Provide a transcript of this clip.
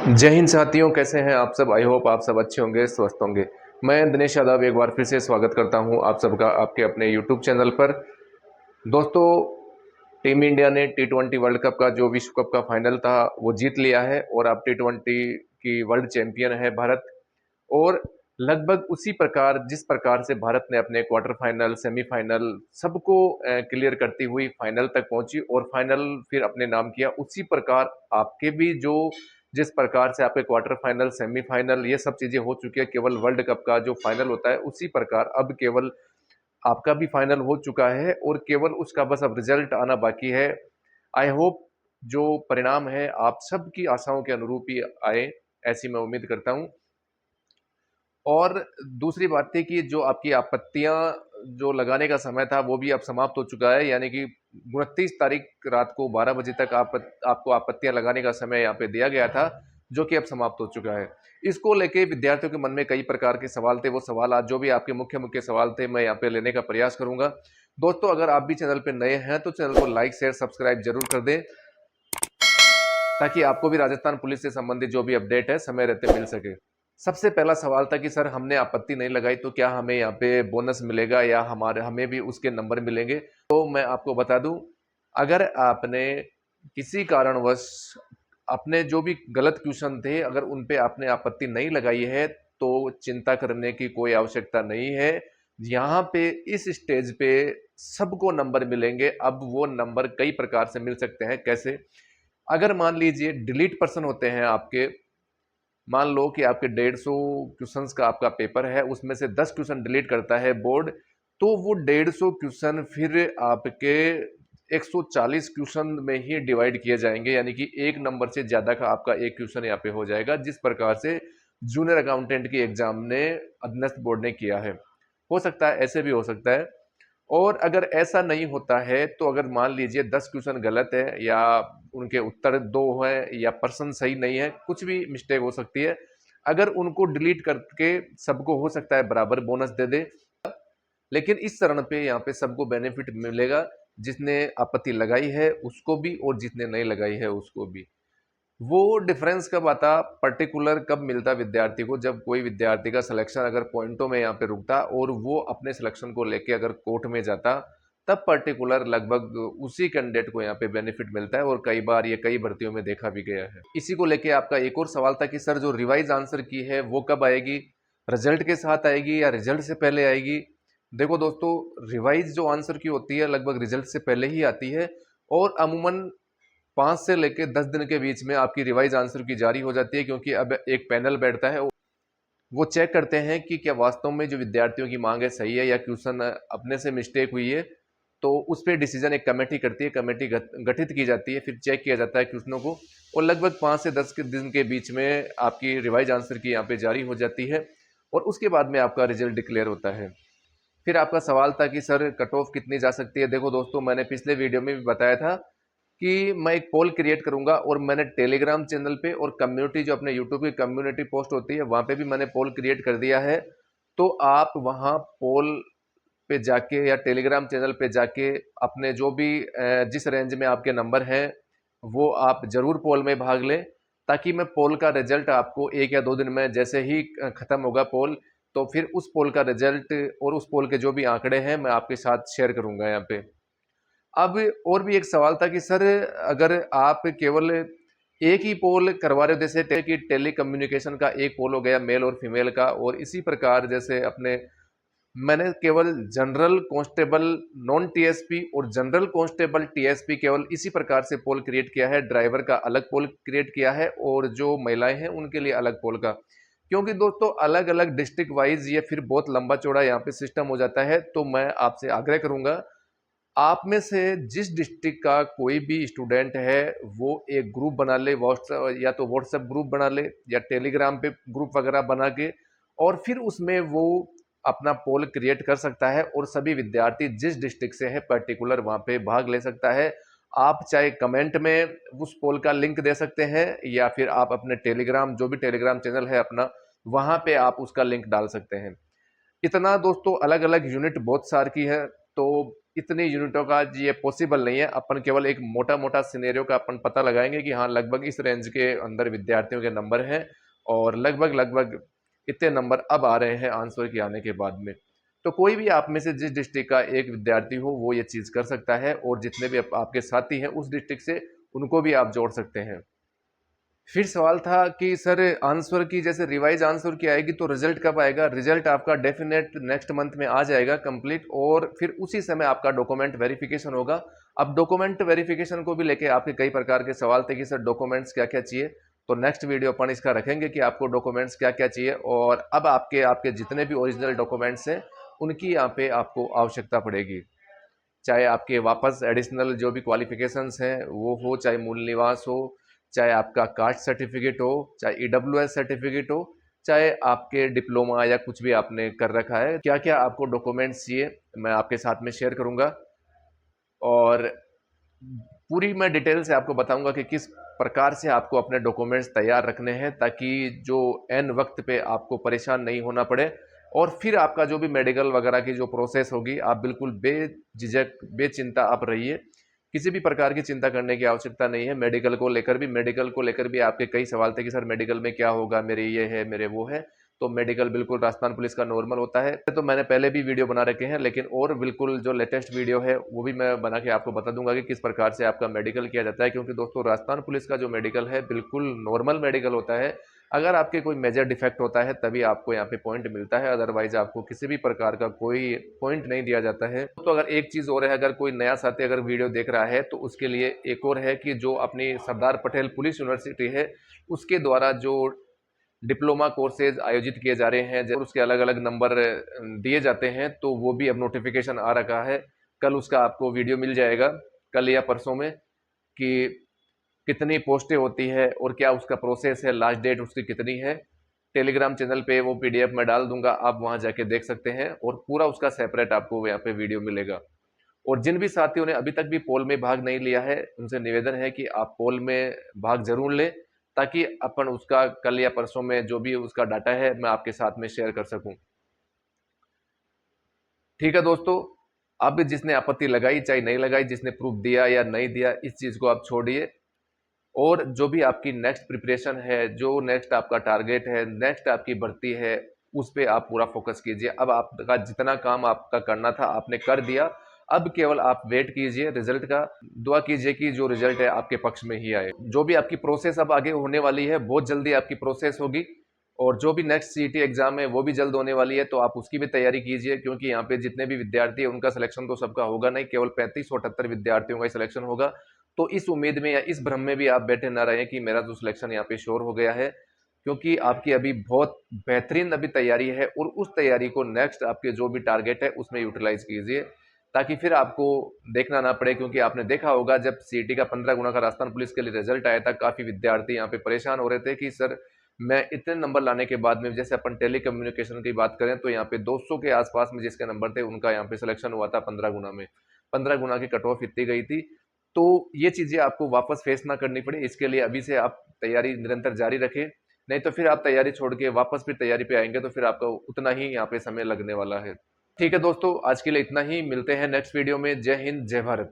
जय हिंद साथियों, कैसे हैं आप सब। आई होप आप सब अच्छे होंगे, स्वस्थ होंगे। मैं दिनेश यादव एक बार फिर से स्वागत करता हूं आप सबका आपके अपने यूट्यूब चैनल पर। दोस्तों, टीम इंडिया ने टी20 वर्ल्ड कप का जो विश्व कप का फाइनल था वो जीत लिया है और अब टी20 की वर्ल्ड चैंपियन है भारत। और लगभग उसी प्रकार जिस प्रकार से भारत ने अपने क्वार्टर फाइनल, सेमीफाइनल सबको क्लियर करती हुई फाइनल तक पहुंची और फाइनल फिर अपने नाम किया, उसी प्रकार आपके भी जो जिस प्रकार से आपके क्वार्टर फाइनल, सेमीफाइनल ये सब चीजें हो चुकी है, केवल वर्ल्ड कप का जो फाइनल होता है उसी प्रकार अब केवल आपका भी फाइनल हो चुका है और केवल उसका बस अब रिजल्ट आना बाकी है। आई होप जो परिणाम है आप सबकी आशाओं के अनुरूप ही आए, ऐसी मैं उम्मीद करता हूं। और दूसरी बात थी कि जो आपकी आपत्तियां जो लगाने का समय था वो भी अब समाप्त हो चुका है, यानी कि 29 तारीख रात को 12 बजे तक आपको आपत्तियां लगाने का समय यहाँ पे दिया गया था, जो कि अब समाप्त हो चुका है। इसको लेके विद्यार्थियों के मन में कई प्रकार के सवाल थे। वो सवाल आज जो भी आपके मुख्य मुख्य सवाल थे मैं यहाँ पे लेने का प्रयास करूंगा। दोस्तों, अगर आप भी चैनल पे नए हैं तो चैनल को लाइक, शेयर, सब्सक्राइब जरूर कर दें, ताकि आपको भी राजस्थान पुलिस से संबंधित जो भी अपडेट है समय रहते मिल सके। सबसे पहला सवाल था कि सर हमने आपत्ति नहीं लगाई तो क्या हमें यहाँ पे बोनस मिलेगा या हमें भी उसके नंबर मिलेंगे। तो मैं आपको बता दूं, अगर आपने किसी कारणवश अपने जो भी गलत क्वेश्चन थे अगर उन पे आपने आपत्ति नहीं लगाई है तो चिंता करने की कोई आवश्यकता नहीं है। यहाँ पे इस स्टेज पे सबको नंबर मिलेंगे। अब वो नंबर कई प्रकार से मिल सकते हैं। कैसे? अगर मान लीजिए डिलीट पर्सन होते हैं आपके, मान लो कि आपके 150 क्वेश्चंस का आपका पेपर है, उसमें से 10 क्वेश्चन डिलीट करता है बोर्ड, तो वो 150 क्वेश्चन फिर आपके 140 क्वेश्चन में ही डिवाइड किए जाएंगे, यानी कि एक नंबर से ज्यादा का आपका एक क्वेश्चन यहाँ पे हो जाएगा, जिस प्रकार से जूनियर अकाउंटेंट की एग्जाम ने अधीनस्थ बोर्ड ने किया है। हो सकता है ऐसे भी हो सकता है। और अगर ऐसा नहीं होता है तो अगर मान लीजिए 10 क्वेश्चन गलत है या उनके उत्तर दो है या पर्सन सही नहीं है, कुछ भी मिस्टेक हो सकती है, अगर उनको डिलीट करके सबको हो सकता है बराबर बोनस दे दे। लेकिन इस चरण पे यहाँ पे सबको बेनिफिट मिलेगा, जिसने आपत्ति लगाई है उसको भी और जिसने नहीं लगाई है उसको भी। वो डिफरेंस कब आता, पर्टिकुलर कब मिलता विद्यार्थी को, जब कोई विद्यार्थी का सिलेक्शन अगर पॉइंटों में यहाँ पे रुकता और वो अपने सिलेक्शन को लेके अगर कोर्ट में जाता, तब पर्टिकुलर लगभग उसी कैंडिडेट को यहाँ पे बेनिफिट मिलता है। और कई बार ये कई भर्तियों में देखा भी गया है। इसी को लेके आपका एक और सवाल था कि सर जो रिवाइज आंसर की है वो कब आएगी, रिजल्ट के साथ आएगी या रिजल्ट से पहले आएगी। देखो दोस्तों, रिवाइज जो आंसर की होती है लगभग रिजल्ट से पहले ही आती है और अमूमन 5 से लेकर 10 दिन के बीच में आपकी रिवाइज आंसर की जारी हो जाती है, क्योंकि अब एक पैनल बैठता है, वो चेक करते हैं कि क्या वास्तव में जो विद्यार्थियों की मांग है सही है या क्वेश्चन अपने से मिस्टेक हुई है। तो उस पर डिसीजन एक कमेटी करती है, कमेटी गठित की जाती है, फिर चेक किया जाता है क्वेश्चनों को और लगभग 5 से 10 के दिन के बीच में आपकी रिवाइज आंसर की यहाँ पे जारी हो जाती है और उसके बाद में आपका रिजल्ट डिक्लेयर होता है। फिर आपका सवाल था कि सर कट ऑफ कितनी जा सकती है। देखो दोस्तों, मैंने पिछले वीडियो में भी बताया था कि मैं एक पोल क्रिएट करूंगा और मैंने टेलीग्राम चैनल पे और कम्युनिटी जो अपने यूट्यूब की कम्युनिटी पोस्ट होती है वहां पे भी मैंने पोल क्रिएट कर दिया है। तो आप वहां पोल पे जाके या टेलीग्राम चैनल पे जाके अपने जो भी जिस रेंज में आपके नंबर हैं वो आप जरूर पोल में भाग लें, ताकि मैं पोल का रिजल्ट आपको 1 या 2 दिन में जैसे ही खत्म होगा पोल, तो फिर उस पोल का रिजल्ट और उस पोल के जो भी आंकड़े हैं मैं आपके साथ शेयर करूंगा यहाँ पे। अब और भी एक सवाल था कि सर अगर आप केवल एक ही पोल करवा रहे हो, जैसे कि टेली कम्युनिकेशन का एक पोल हो गया मेल और फीमेल का, और इसी प्रकार जैसे अपने मैंने केवल जनरल कांस्टेबल नॉन टीएसपी और जनरल कांस्टेबल टीएसपी केवल इसी प्रकार से पोल क्रिएट किया है। ड्राइवर का अलग पोल क्रिएट किया है और जो महिलाएं हैं उनके लिए अलग पोल का, क्योंकि दोस्तों अलग अलग डिस्ट्रिक्ट वाइज ये फिर बहुत लंबा चौड़ा यहाँ पे सिस्टम हो जाता है। तो मैं आपसे आग्रह करूंगा, आप में से जिस डिस्ट्रिक्ट का कोई भी स्टूडेंट है वो एक ग्रुप बना ले, व्हाट्सएप या तो व्हाट्सएप ग्रुप बना ले या टेलीग्राम पे ग्रुप वगैरह बना के, और फिर उसमें वो अपना पोल क्रिएट कर सकता है और सभी विद्यार्थी जिस डिस्ट्रिक्ट से है पर्टिकुलर वहां पे भाग ले सकता है। आप चाहे कमेंट में उस पोल का लिंक दे सकते हैं या फिर आप अपने टेलीग्राम जो भी टेलीग्राम चैनल है अपना, वहां पे आप उसका लिंक डाल सकते हैं। इतना दोस्तों अलग अलग यूनिट बहुत सार की है, तो इतनी यूनिटों का ये पॉसिबल नहीं है। अपन केवल एक मोटा मोटा सिनेरियो का अपन पता लगाएंगे कि हाँ लगभग इस रेंज के अंदर विद्यार्थियों के नंबर हैं और लगभग लगभग इतने नंबर अब आ रहे हैं आंसर के आने के बाद में। तो कोई भी आप में से जिस डिस्ट्रिक्ट का एक विद्यार्थी हो वो ये चीज़ कर सकता है और जितने भी आपके साथी हैं उस डिस्ट्रिक्ट से उनको भी आप जोड़ सकते हैं। फिर सवाल था कि सर आंसर की जैसे रिवाइज आंसर की आएगी तो रिजल्ट कब आएगा? रिजल्ट आपका डेफिनेट नेक्स्ट मंथ में आ जाएगा कंप्लीट और फिर उसी समय आपका डॉक्यूमेंट वेरिफिकेशन होगा। अब डॉक्यूमेंट वेरिफिकेशन को भी लेके आपके कई प्रकार के सवाल थे कि सर डॉक्यूमेंट्स क्या क्या चाहिए, तो नेक्स्ट वीडियो अपन इसका रखेंगे कि आपको डॉक्यूमेंट्स क्या क्या चाहिए और अब आपके आपके जितने भी ओरिजिनल डॉक्यूमेंट्स हैं उनकी यहाँ पे आपको आवश्यकता पड़ेगी। चाहे आपके वापस एडिशनल जो भी क्वालिफिकेशंस हैं वो हो, चाहे मूल निवास हो, चाहे आपका कास्ट सर्टिफिकेट हो, चाहे ईडब्ल्यूएस सर्टिफिकेट हो, चाहे आपके डिप्लोमा या कुछ भी आपने कर रखा है, क्या क्या आपको डॉक्यूमेंट्स चाहिए मैं आपके साथ में शेयर करूंगा और पूरी मैं डिटेल से आपको बताऊंगा कि किस प्रकार से आपको अपने डॉक्यूमेंट्स तैयार रखने हैं ताकि जो एन वक्त पे आपको परेशान नहीं होना पड़े और फिर आपका जो भी मेडिकल वगैरह की जो प्रोसेस होगी आप बिल्कुल बेझिझक बेचिंता आप रहिए। किसी भी प्रकार की चिंता करने की आवश्यकता नहीं है। मेडिकल को लेकर भी आपके कई सवाल थे कि सर मेडिकल में क्या होगा, मेरे ये है मेरे वो है। तो मेडिकल बिल्कुल राजस्थान पुलिस का नॉर्मल होता है। तो मैंने पहले भी वीडियो बना रखे हैं लेकिन और बिल्कुल जो लेटेस्ट वीडियो है वो भी मैं बना के आपको बता दूंगा कि किस प्रकार से आपका मेडिकल किया जाता है, क्योंकि दोस्तों राजस्थान पुलिस का जो मेडिकल है बिल्कुल नॉर्मल मेडिकल होता है। अगर आपके कोई मेजर डिफेक्ट होता है तभी आपको यहाँ पे पॉइंट मिलता है, अदरवाइज आपको किसी भी प्रकार का कोई पॉइंट नहीं दिया जाता है। तो अगर एक चीज़ और है, अगर कोई नया साथी अगर वीडियो देख रहा है तो उसके लिए एक और है कि जो अपनी सरदार पटेल पुलिस यूनिवर्सिटी है उसके द्वारा जो डिप्लोमा कोर्सेज आयोजित किए जा रहे हैं और उसके अलग अलग नंबर दिए जाते हैं, तो वो भी अब नोटिफिकेशन आ रखा है। कल उसका आपको वीडियो मिल जाएगा, कल या परसों में, कि कितनी पोस्टें होती है और क्या उसका प्रोसेस है, लास्ट डेट उसकी कितनी है। टेलीग्राम चैनल पे वो पीडीएफ मैं डाल दूंगा, आप वहां जाके देख सकते हैं और पूरा उसका सेपरेट आपको यहाँ पे वीडियो मिलेगा। और जिन भी साथियों ने अभी तक भी पोल में भाग नहीं लिया है उनसे निवेदन है कि आप पोल में भाग जरूर लें ताकि अपन उसका कल या परसों में जो भी उसका डाटा है मैं आपके साथ में शेयर कर सकूं। ठीक है दोस्तों, अब जिसने आपत्ति लगाई चाहे नहीं लगाई, जिसने प्रूफ दिया या नहीं दिया, इस चीज को आप छोड़िए और जो भी आपकी नेक्स्ट प्रिपरेशन है, जो नेक्स्ट आपका टारगेट है, नेक्स्ट आपकी भर्ती है, उस पर आप पूरा फोकस कीजिए। अब आपका जितना काम आपका करना था आपने कर दिया, अब केवल आप वेट कीजिए रिजल्ट का। दुआ कीजिए कि जो रिजल्ट है आपके पक्ष में ही आए। जो भी आपकी प्रोसेस अब आगे होने वाली है बहुत जल्दी आपकी प्रोसेस होगी और जो भी नेक्स्ट सीईटी एग्जाम है वो भी जल्द होने वाली है, तो आप उसकी भी तैयारी कीजिए, क्योंकि यहाँ पे जितने भी विद्यार्थी है उनका सिलेक्शन तो सबका होगा नहीं, केवल 3578 विद्यार्थियों का सिलेक्शन होगा। तो इस उम्मीद में या इस भ्रम में भी आप बैठे ना रहें कि मेरा तो सिलेक्शन यहाँ पे श्योर हो गया है, क्योंकि आपकी अभी बहुत बेहतरीन अभी तैयारी है और उस तैयारी को नेक्स्ट आपके जो भी टारगेट है उसमें यूटिलाइज कीजिए ताकि फिर आपको देखना ना पड़े। क्योंकि आपने देखा होगा जब सीईटी का 15 गुना का राजस्थान पुलिस के लिए रिजल्ट आया था, काफी विद्यार्थी यहाँ पे परेशान हो रहे थे कि सर मैं इतने नंबर लाने के बाद में, जैसे अपन टेली कम्युनिकेशन की बात करें तो यहाँ पे 200 के आसपास में जिसके नंबर थे उनका यहाँ पे सिलेक्शन हुआ था 15 गुना में, 15 गुना की कट ऑफ इतनी गई थी। तो ये चीजें आपको वापस फेस ना करनी पड़े, इसके लिए अभी से आप तैयारी निरंतर जारी रखें, नहीं तो फिर आप तैयारी छोड़ के वापस फिर तैयारी पे आएंगे तो फिर आपका उतना ही यहाँ पे समय लगने वाला है। ठीक है दोस्तों, आज के लिए इतना ही, मिलते हैं नेक्स्ट वीडियो में। जय हिंद, जय भारत।